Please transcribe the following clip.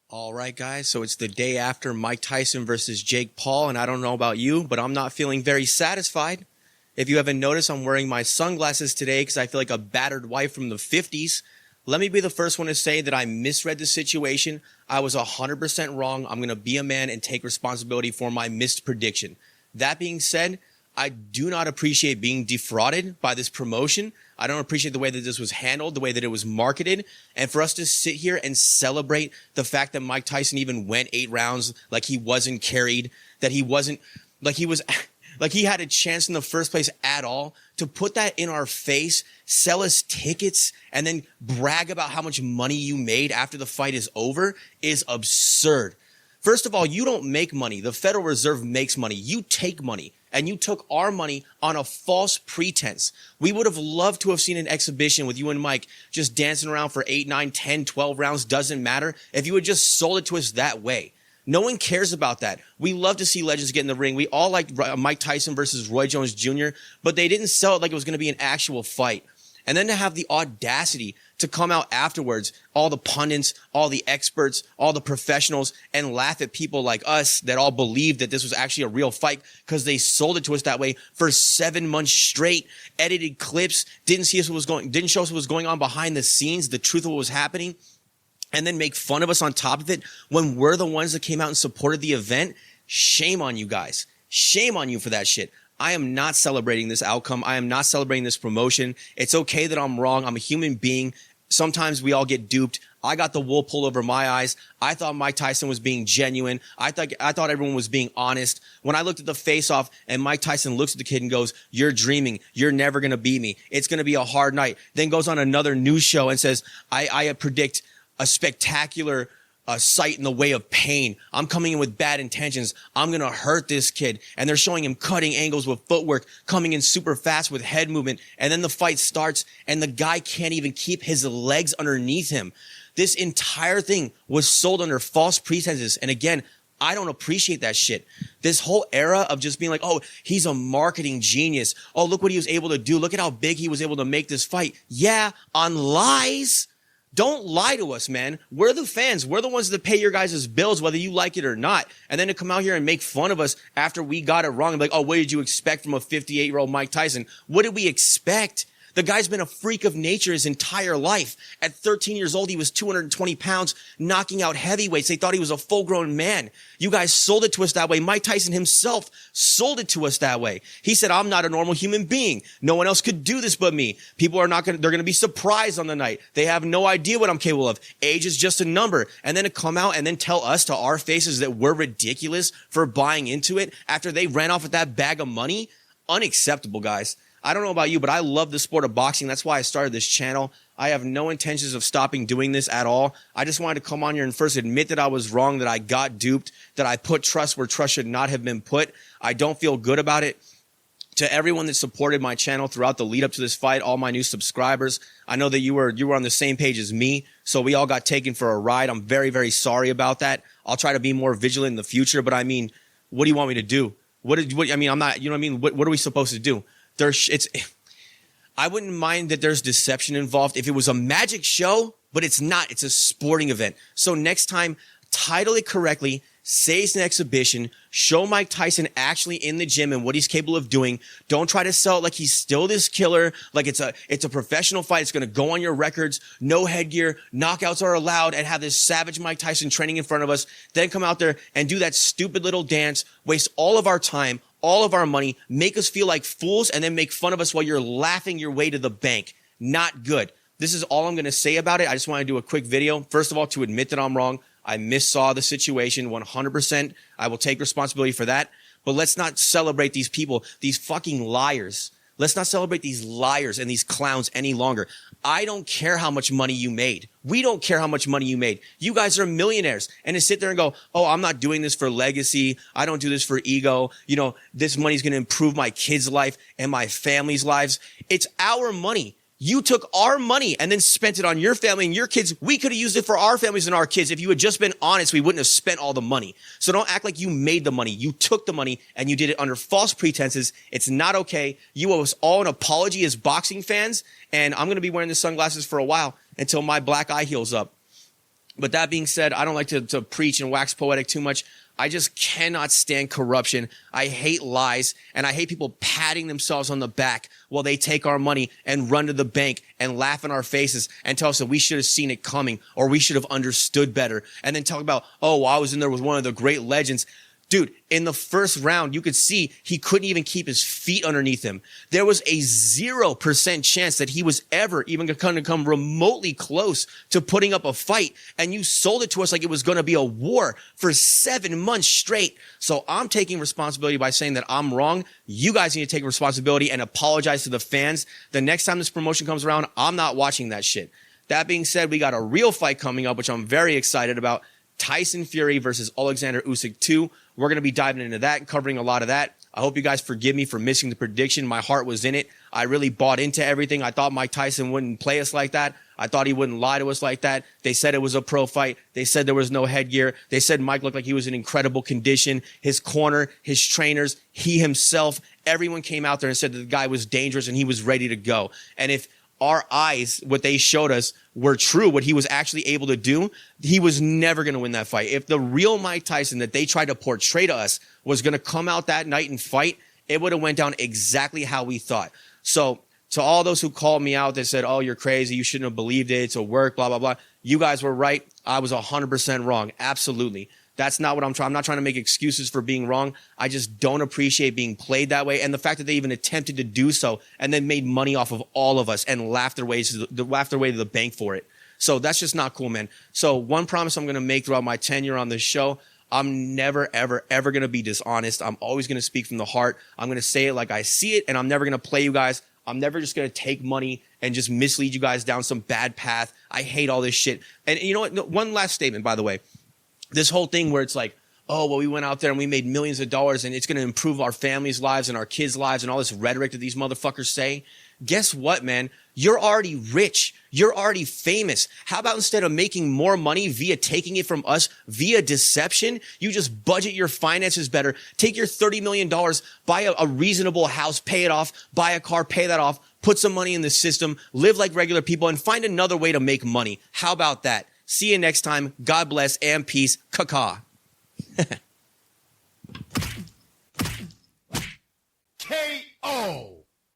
All right, guys. So it's the day after Mike Tyson versus Jake Paul, and I don't know about you, but I'm not feeling very satisfied. If you haven't noticed, I'm wearing my sunglasses today because I feel like a battered wife from the 50s. Let me be the first one to say that I misread the situation. I was 100% wrong. I'm going to be a man and take responsibility for my missed prediction. That being said, I do not appreciate being defrauded by this promotion. I don't appreciate the way that this was handled, the way that it was marketed. And for us to sit here and celebrate the fact that Mike Tyson even went 8 rounds like he wasn't carried, that he wasn't, like he was, like he had a chance in the first place at all, to put that in our face, sell us tickets, and then brag about how much money you made after the fight is over is absurd. First of all, you don't make money. The Federal Reserve makes money. You take money. And you took our money on a false pretense. We would have loved to have seen an exhibition with you and Mike just dancing around for 8, 9, 10, 12 rounds. Doesn't matter. If you had just sold it to us that way. No one cares about that. We love to see legends get in the ring. We all like Mike Tyson versus Roy Jones Jr., but they didn't sell it like it was going to be an actual fight. And then to have the audacity to come out afterwards, all the pundits, all the experts, all the professionals, and laugh at people like us that all believed that this was actually a real fight because they sold it to us that way for 7 months straight, edited clips, didn't show us what was going on behind the scenes, the truth of what was happening, and then make fun of us on top of it when we're the ones that came out and supported the event. Shame on you guys. Shame on you for that shit. I am not celebrating this outcome. I am not celebrating this promotion. It's okay that I'm wrong. I'm a human being. Sometimes we all get duped. I got the wool pulled over my eyes. I thought Mike Tyson was being genuine. I thought everyone was being honest. When I looked at the face-off and Mike Tyson looks at the kid and goes, "You're dreaming. You're never going to beat me. It's going to be a hard night." Then goes on another news show and says, I predict a spectacular sight in the way of pain. I'm coming in with bad intentions. I'm going to hurt this kid. And they're showing him cutting angles with footwork, coming in super fast with head movement. And then the fight starts and the guy can't even keep his legs underneath him. This entire thing was sold under false pretenses. And again, I don't appreciate that shit. This whole era of just being like, oh, he's a marketing genius. Oh, look what he was able to do. Look at how big he was able to make this fight. Yeah, on lies. Don't lie to us, man. We're the fans. We're the ones that pay your guys' bills, whether you like it or not. And then to come out here and make fun of us after we got it wrong and be like, oh, what did you expect from a 58-year-old Mike Tyson? What did we expect? The guy's been a freak of nature his entire life. At 13 years old, he was 220 pounds, knocking out heavyweights. They thought he was a full-grown man. You guys sold it to us that way. Mike Tyson himself sold it to us that way. He said, I'm not a normal human being. No one else could do this but me. People are they're going to be surprised on the night. They have no idea what I'm capable of. Age is just a number. And then to come out and then tell us to our faces that we're ridiculous for buying into it after they ran off with that bag of money. Unacceptable, guys. I don't know about you, but I love the sport of boxing. That's why I started this channel. I have no intentions of stopping doing this at all. I just wanted to come on here and first admit that I was wrong, that I got duped, that I put trust where trust should not have been put. I don't feel good about it. To everyone that supported my channel throughout the lead up to this fight, all my new subscribers, I know that you were on the same page as me, so we all got taken for a ride. I'm very, very sorry about that. I'll try to be more vigilant in the future, but I mean, what do you want me to do? I'm not, you know what I mean? What are we supposed to do? I wouldn't mind that there's deception involved if it was a magic show, but it's not. It's a sporting event. So next time, title it correctly, say it's an exhibition, show Mike Tyson actually in the gym and what he's capable of doing. Don't try to sell it like he's still this killer, like it's a professional fight. It's going to go on your records. No headgear, knockouts are allowed, and have this savage Mike Tyson training in front of us. Then come out there and do that stupid little dance, waste all of our time, all of our money, make us feel like fools, and then make fun of us while you're laughing your way to the bank. Not good. This is all I'm going to say about it. I just want to do a quick video. First of all, to admit that I'm wrong. I missaw the situation 100%. I will take responsibility for that. But let's not celebrate these people, these fucking liars. Let's not celebrate these liars and these clowns any longer. I don't care how much money you made. We don't care how much money you made. You guys are millionaires. And to sit there and go, oh, I'm not doing this for legacy. I don't do this for ego. You know, this money's going to improve my kids' life and my family's lives. It's our money. You took our money and then spent it on your family and your kids. We could have used it for our families and our kids. If you had just been honest, we wouldn't have spent all the money. So don't act like you made the money. You took the money and you did it under false pretenses. It's not okay. You owe us all an apology as boxing fans. And I'm going to be wearing the sunglasses for a while until my black eye heals up. But that being said, I don't like to preach and wax poetic too much. I just cannot stand corruption. I hate lies, and I hate people patting themselves on the back while they take our money and run to the bank and laugh in our faces and tell us that we should have seen it coming or we should have understood better. And then talk about, oh, I was in there with one of the great legends. Dude, in the first round, you could see he couldn't even keep his feet underneath him. There was a 0% chance that he was ever even going to come remotely close to putting up a fight. And you sold it to us like it was going to be a war for 7 months straight. So I'm taking responsibility by saying that I'm wrong. You guys need to take responsibility and apologize to the fans. The next time this promotion comes around, I'm not watching that shit. That being said, we got a real fight coming up, which I'm very excited about. Tyson Fury versus Alexander Usyk 2. We're going to be diving into that and covering a lot of that. I hope you guys forgive me for missing the prediction. My heart was in it. I really bought into everything. I thought Mike Tyson wouldn't play us like that. I thought he wouldn't lie to us like that. They said it was a pro fight. They said there was no headgear. They said Mike looked like he was in incredible condition. His corner, his trainers, he himself, everyone came out there and said that the guy was dangerous and he was ready to go. And if our eyes, what they showed us, were true, what he was actually able to do, he was never going to win that fight. If the real Mike Tyson that they tried to portray to us was going to come out that night and fight, it would have went down exactly how we thought. So to all those who called me out that said, oh, you're crazy, you shouldn't have believed it, it's a work, blah, blah, blah. You guys were right. I was 100% wrong. Absolutely. That's not what I'm trying. I'm not trying to make excuses for being wrong. I just don't appreciate being played that way. And the fact that they even attempted to do so and then made money off of all of us and laughed their way to the bank for it. So that's just not cool, man. So one promise I'm going to make throughout my tenure on this show, I'm never, ever, ever going to be dishonest. I'm always going to speak from the heart. I'm going to say it like I see it, and I'm never going to play you guys. I'm never just going to take money and just mislead you guys down some bad path. I hate all this shit. And you know what? No, one last statement, by the way. This whole thing where it's like, oh, well, we went out there and we made millions of dollars and it's going to improve our families' lives and our kids' lives and all this rhetoric that these motherfuckers say. Guess what, man? You're already rich. You're already famous. How about instead of making more money via taking it from us via deception, you just budget your finances better. Take your $30 million, buy a reasonable house, pay it off, buy a car, pay that off, put some money in the system, live like regular people, and find another way to make money. How about that? See you next time. God bless and peace. Caca. K.O.